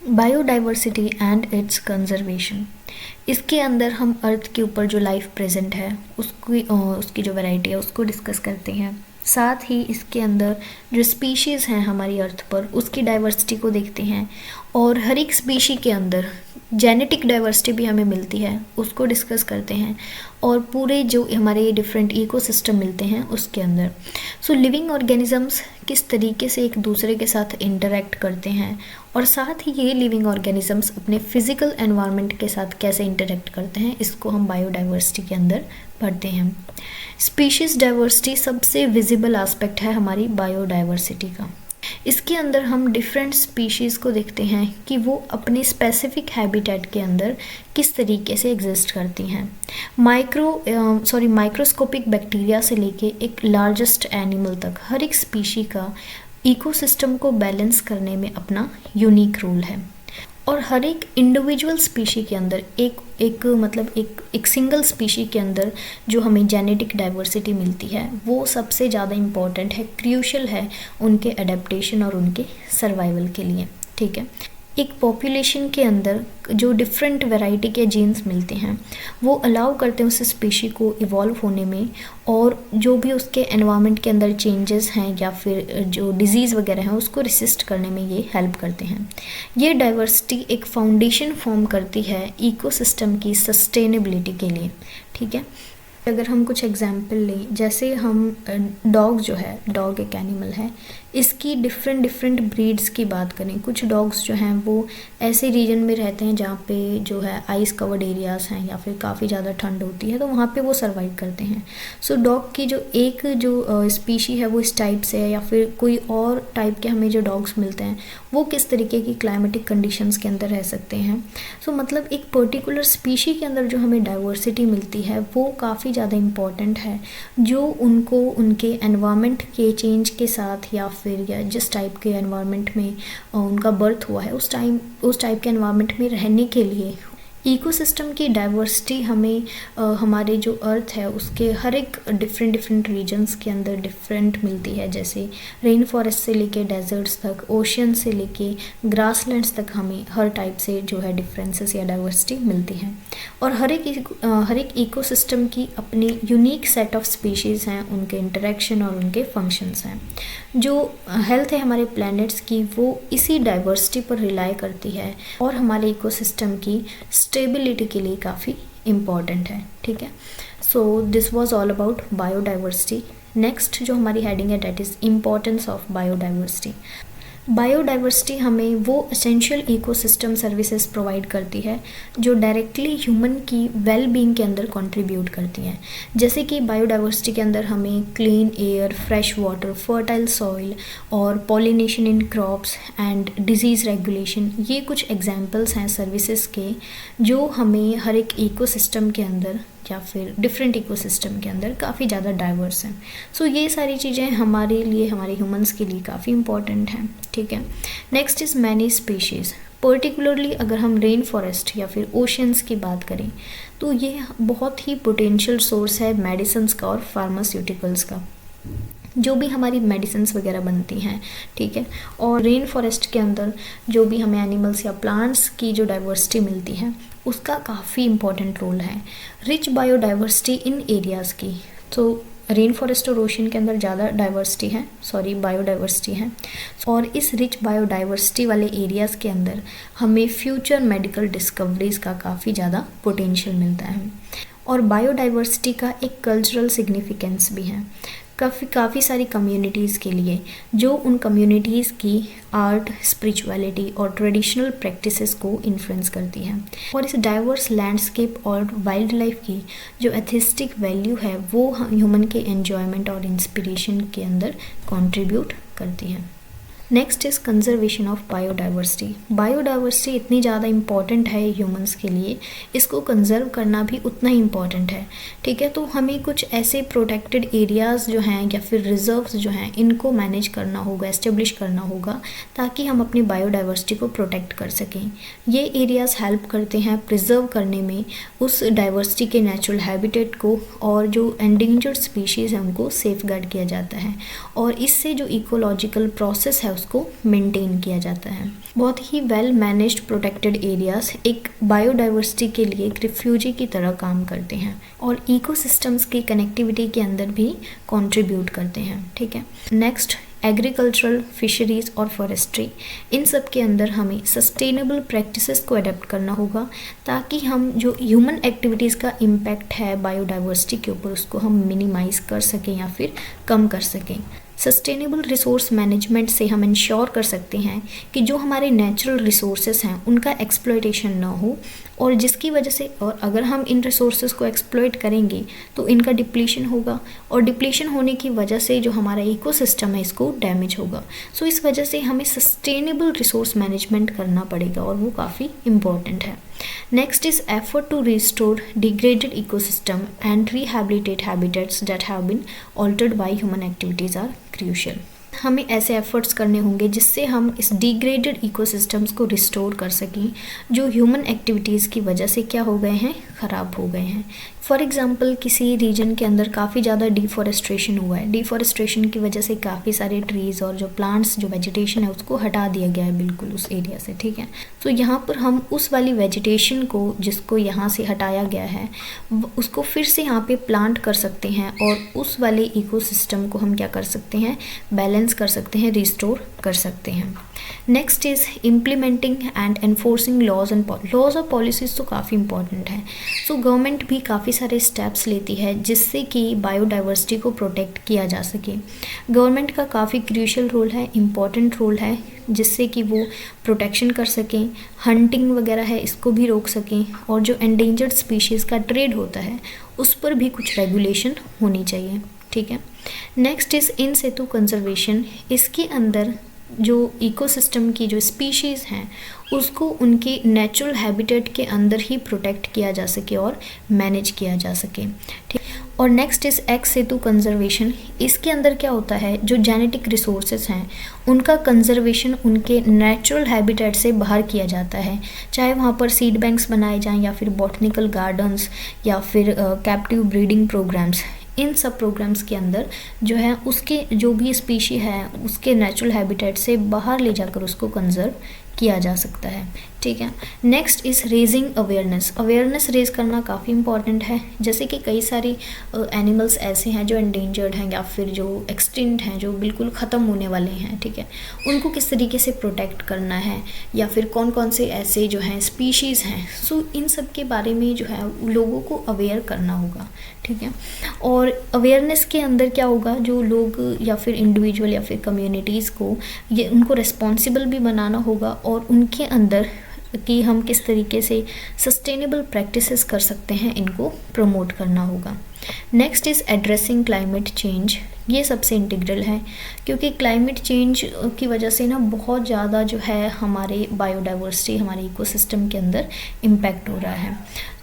Biodiversity and it's conservation. इसके अंदर हम अर्थ के ऊपर जो लाइफ प्रेजेंट है उसकी जो वैरायटी है उसको डिस्कस करते हैं। साथ ही इसके अंदर जो स्पीशीज़ हैं हमारी अर्थ पर उसकी डाइवर्सिटी को देखते हैं, और हर एक स्पीशी के अंदर जेनेटिक डाइवर्सिटी भी हमें मिलती है उसको डिस्कस करते हैं, और पूरे जो हमारे डिफरेंट इकोसिस्टम मिलते हैं उसके अंदर सो लिविंग ऑर्गेनिजम्स किस तरीके से एक दूसरे के साथ इंटरेक्ट करते हैं, और साथ ही ये लिविंग ऑर्गेनिजम्स अपने फिजिकल एनवायरनमेंट के साथ कैसे इंटरेक्ट करते हैं, इसको हम बायोडाइवर्सिटी के अंदर पढ़ते हैं। स्पीशीज़ डाइवर्सिटी सबसे विजिबल एस्पेक्ट है हमारी बायोडाइवर्सिटी का। इसके अंदर हम डिफरेंट स्पीशीज़ को देखते हैं कि वो अपने स्पेसिफिक हैबिटेट के अंदर किस तरीके से एग्जिस्ट करती हैं। माइक्रोस्कोपिक बैक्टीरिया से लेके एक लार्जेस्ट एनिमल तक हर एक स्पीशी का इकोसिस्टम को बैलेंस करने में अपना यूनिक रोल है, और हर एक इंडिविजुअल स्पीशी के अंदर एक सिंगल स्पीशी के अंदर जो हमें जेनेटिक डाइवर्सिटी मिलती है वो सबसे ज़्यादा इम्पॉर्टेंट है, क्रूशियल है उनके अडेप्टेशन और उनके सर्वाइवल के लिए। ठीक है, एक पॉपुलेशन के अंदर जो डिफरेंट वैरायटी के जीन्स मिलते हैं वो अलाउ करते हैं उस स्पीशी को इवॉल्व होने में, और जो भी उसके एनवायरनमेंट के अंदर चेंजेस हैं या फिर जो डिजीज़ वगैरह हैं उसको रेसिस्ट करने में ये हेल्प करते हैं। ये डाइवर्सिटी एक फाउंडेशन फॉर्म करती है इकोसिस्टम की सस्टेनेबिलिटी के लिए। ठीक है, अगर हम कुछ एग्जाम्पल लें, जैसे हम डॉग जो है, डॉग एक एनिमल है, इसकी डिफरेंट ब्रीड्स की बात करें, कुछ डॉग्स जो हैं वो ऐसे रीजन में रहते हैं जहाँ पे जो है आइस कवर्ड एरियाज़ हैं या फिर काफ़ी ज़्यादा ठंड होती है, तो वहाँ पे वो सर्वाइव करते हैं। सो डॉग की जो स्पीशी है वो इस टाइप से है, या फिर कोई और टाइप के हमें जो डॉग्स मिलते हैं वो किस तरीके की क्लाइमेटिक कंडीशंस के अंदर रह सकते हैं। सो मतलब एक पर्टिकुलर स्पीशी के अंदर जो हमें डाइवर्सिटी मिलती है वो काफ़ी ज़्यादा इम्पॉर्टेंट है, जो उनको उनके एनवायरनमेंट के चेंज के साथ या फिर या जिस टाइप के एनवायरनमेंट में उनका बर्थ हुआ है उस टाइप के एनवायरनमेंट में रहने के लिए इकोसिस्टम की डाइवर्सिटी हमें हमारे जो अर्थ है उसके हर एक डिफरेंट रीजन्स के अंदर डिफरेंट मिलती है। जैसे रेन फॉरेस्ट से लेके डेजर्ट्स तक, ओशियन से लेके ग्रासलैंड्स तक हमें हर टाइप से जो है डिफरेंसेस या डाइवर्सिटी मिलती है, और हर एक इकोसिस्टम की अपनी यूनिक सेट ऑफ स्पीशीज़ हैं, उनके इंटरेक्शन और उनके फंक्शंस हैं। जो हेल्थ है हमारे प्लैनेट्स की वो इसी डाइवर्सिटी पर रिलाई करती है और हमारे इकोसिस्टम की स्टेबिलिटी के लिए काफ़ी इम्पॉर्टेंट है। ठीक है, so this was all about biodiversity. Next जो हमारी हेडिंग है that is importance of biodiversity. Biodiversity हमें वो एसेंशियल इकोसिस्टम सर्विसेज प्रोवाइड करती है जो डायरेक्टली ह्यूमन की वेल बीइंग के अंदर कंट्रीब्यूट करती हैं। जैसे कि बायोडाइवर्सिटी के अंदर हमें clean air, fresh water, fertile soil और pollination in crops and disease regulation, ये कुछ एग्जांपल्स हैं सर्विसेज के जो हमें हर एक इकोसिस्टम के अंदर या फिर डिफरेंट इकोसिस्टम के अंदर काफ़ी ज़्यादा डाइवर्स हैं। सो ये सारी चीज़ें हमारे लिए, हमारे ह्यूमंस के लिए काफ़ी इंपॉर्टेंट हैं। ठीक है, next is many species. Particularly अगर हम रेन फॉरेस्ट या फिर ओशंस की बात करें तो ये बहुत ही पोटेंशियल सोर्स है मेडिसिन्स का और फार्मास्यूटिकल्स का, जो भी हमारी मेडिसिन्स वगैरह बनती हैं। ठीक है, और रेन फॉरेस्ट के अंदर जो भी हमें एनिमल्स या प्लांट्स की जो डाइवर्सिटी मिलती है उसका काफ़ी इम्पॉर्टेंट रोल है रिच बायोडाइवर्सिटी इन एरियाज़ की। तो रेन फॉरेस्ट और ओशन के अंदर ज़्यादा बायोडाइवर्सिटी है, और इस रिच बायोडाइवर्सिटी वाले एरियाज़ के अंदर हमें फ्यूचर मेडिकल डिस्कवरीज़ का काफ़ी ज़्यादा पोटेंशियल मिलता है। और बायोडाइवर्सिटी का एक कल्चरल सिग्निफिकेंस भी है काफ़ी सारी कम्युनिटीज़ के लिए, जो उन कम्युनिटीज़ की आर्ट, स्पिरिचुअलिटी और ट्रेडिशनल प्रैक्टिसेस को इन्फ्लुएंस करती है। और इस डाइवर्स लैंडस्केप और वाइल्ड लाइफ की जो एथिस्टिक वैल्यू है वो ह्यूमन के एन्जॉयमेंट और इंस्पिरेशन के अंदर कंट्रीब्यूट करती है। Next is conservation of biodiversity. Biodiversity इतनी ज़्यादा इम्पॉर्टेंट है ह्यूमंस के लिए, इसको कंजर्व करना भी उतना ही इम्पॉर्टेंट है। ठीक है, तो हमें कुछ ऐसे प्रोटेक्टेड एरियाज़ जो हैं या फिर रिजर्व्स जो हैं इनको मैनेज करना होगा, एस्टेब्लिश करना होगा, ताकि हम अपनी बायोडाइवर्सिटी को प्रोटेक्ट कर सकें। ये एरियाज़ हेल्प करते हैं प्रिजर्व करने में उस डाइवर्सिटी के नेचुरल हैबिटेट को, और जो एंडेंजर्ड स्पीशीज़ हैं उनको सेफ गार्ड किया जाता है, और इससे जो इकोलॉजिकल प्रोसेस है उसको मेंटेन किया जाता है। बहुत ही वेल मैनेज्ड प्रोटेक्टेड एरियाज एक बायोडाइवर्सिटी के लिए एक रिफ्यूजी की तरह काम करते हैं और इकोसिस्टम्स की कनेक्टिविटी के अंदर भी कंट्रीब्यूट करते हैं। ठीक है, नेक्स्ट एग्रीकल्चरल, फिशरीज और फॉरेस्ट्री, इन सब के अंदर हमें सस्टेनेबल प्रैक्टिसेस को अडेप्ट करना होगा ताकि हम जो ह्यूमन एक्टिविटीज़ का इम्पैक्ट है बायोडाइवर्सिटी के ऊपर उसको हम मिनिमाइज कर सकें या फिर कम कर सकें। सस्टेनेबल रिसोर्स मैनेजमेंट से हम इंश्योर कर सकते हैं कि जो हमारे नेचुरल रिसोर्सेज हैं उनका एक्सप्लॉयटेशन ना हो, और जिसकी वजह से, और अगर हम इन रिसोर्सेज को एक्सप्लॉयट करेंगे तो इनका डिप्लीशन होगा, और डिप्लीशन होने की वजह से जो हमारा इकोसिस्टम है इसको डैमेज होगा। सो इस वजह से हमें सस्टेनेबल रिसोर्स मैनेजमेंट करना पड़ेगा और वो काफ़ी इम्पॉर्टेंट है। Next is effort to restore degraded ecosystem and rehabilitate habitats that have been altered by human activities are crucial. हमें ऐसे एफर्ट्स करने होंगे जिससे हम इस डिग्रेडेड इकोसिस्टम्स को रिस्टोर कर सकें जो ह्यूमन एक्टिविटीज़ की वजह से क्या हो गए हैं, ख़राब हो गए हैं। फॉर एग्ज़ाम्पल किसी रीजन के अंदर काफ़ी ज़्यादा डिफॉरेस्ट्रेशन हुआ है, डिफॉरेस्ट्रेशन की वजह से काफ़ी सारे ट्रीज़ और जो प्लांट्स, जो वेजिटेशन है उसको हटा दिया गया है बिल्कुल उस एरिया से। ठीक है, तो यहाँ पर हम उस वाली वेजिटेशन को जिसको यहाँ से हटाया गया है उसको फिर से यहाँ पे प्लांट कर सकते हैं और उस वाले इकोसिस्टम को हम क्या कर सकते हैं, बैलेंस कर सकते हैं, रिस्टोर कर सकते हैं। Next is implementing and enforcing laws और पॉलिसीज़ तो काफ़ी इंपॉर्टेंट है। सो गवर्नमेंट भी काफ़ी सारे स्टेप्स लेती है जिससे कि बायोडाइवर्सिटी को प्रोटेक्ट किया जा सके। गवर्नमेंट का काफ़ी क्रूशियल रोल है, इम्पॉर्टेंट रोल है, जिससे कि वो प्रोटेक्शन कर सकें, हंटिंग वगैरह है इसको भी रोक सकें, और जो एंडेंजर्ड स्पीशीज़ का ट्रेड होता है उस पर भी कुछ रेगुलेशन होनी चाहिए। ठीक है, नेक्स्ट इज़ इन सितु कंजर्वेशन। इसके अंदर जो इकोसिस्टम की जो स्पीशीज़ हैं उसको उनके नेचुरल हैबिटेट के अंदर ही प्रोटेक्ट किया जा सके और मैनेज किया जा सके। ठीक, और नेक्स्ट इज़ एक्स सितु कंजर्वेशन। इसके अंदर क्या होता है, जो जेनेटिक रिसोर्सेज हैं उनका कंजर्वेशन उनके नेचुरल हैबिटेट से बाहर किया जाता है, चाहे वहाँ पर सीड बैंक्स बनाए जाएं या फिर बॉटनिकल गार्डन्स या फिर कैप्टिव ब्रीडिंग प्रोग्राम्स। इन सब प्रोग्राम्स के अंदर जो है उसके जो भी स्पीशी है उसके नेचुरल हैबिटेट से बाहर ले जाकर उसको कंजर्व किया जा सकता है। ठीक है, next is raising awareness raise करना काफ़ी इंपॉर्टेंट है। जैसे कि कई सारी एनिमल्स ऐसे हैं जो एंडेंजर्ड हैं या फिर जो एक्सटिंक्ट हैं, जो बिल्कुल ख़त्म होने वाले हैं। ठीक है, उनको किस तरीके से प्रोटेक्ट करना है या फिर कौन कौन से ऐसे जो हैं स्पीशीज़ हैं। सो इन सब के बारे में जो है लोगों को अवेयर करना होगा। ठीक है, और अवेयरनेस के अंदर क्या होगा, जो लोग या फिर इंडिविजुअल या फिर कम्युनिटीज़ को ये उनको रिस्पॉन्सिबल भी बनाना होगा और उनके अंदर कि हम किस तरीके से सस्टेनेबल प्रैक्टिसेस कर सकते हैं इनको प्रमोट करना होगा। Next is addressing climate change. ये सबसे इंटीग्रल है क्योंकि क्लाइमेट चेंज की वजह से ना बहुत ज़्यादा जो है हमारे बायोडाइवर्सिटी, हमारे इकोसिस्टम के अंदर इम्पैक्ट हो रहा है।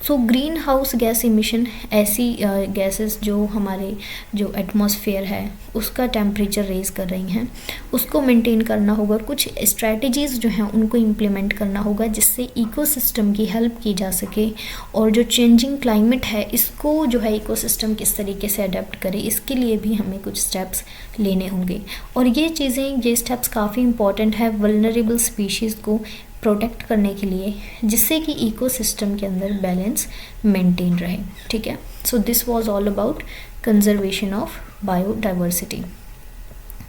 So green house gas emission, ऐसी गैसेस जो हमारे जो एटमॉस्फेयर है उसका टेम्परेचर रेज कर रही हैं, उसको मेंटेन करना होगा। कुछ स्ट्रैटेजीज़ जो हैं उनको इम्प्लीमेंट करना होगा जिससे इकोसिस्टम की हेल्प की जा सके, और जो चेंजिंग क्लाइमेट है इसको जो है इकोसिस्टम किस तरीके से अडेप्ट करे, इसके लिए भी हमें कुछ स्टेप्स लेने होंगे। और ये चीज़ें, ये स्टेप्स काफ़ी इंपॉर्टेंट है वल्नरेबल स्पीशीज़ को प्रोटेक्ट करने के लिए, जिससे कि इकोसिस्टम के अंदर बैलेंस मेंटेन रहे। ठीक है, so this was all about conservation of biodiversity.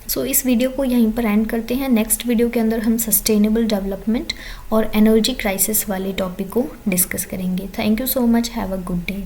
So इस वीडियो को यहीं पर एंड करते हैं। नेक्स्ट वीडियो के अंदर हम सस्टेनेबल डेवलपमेंट और एनर्जी क्राइसिस वाले टॉपिक को डिस्कस करेंगे। Thank you so much, have a good day.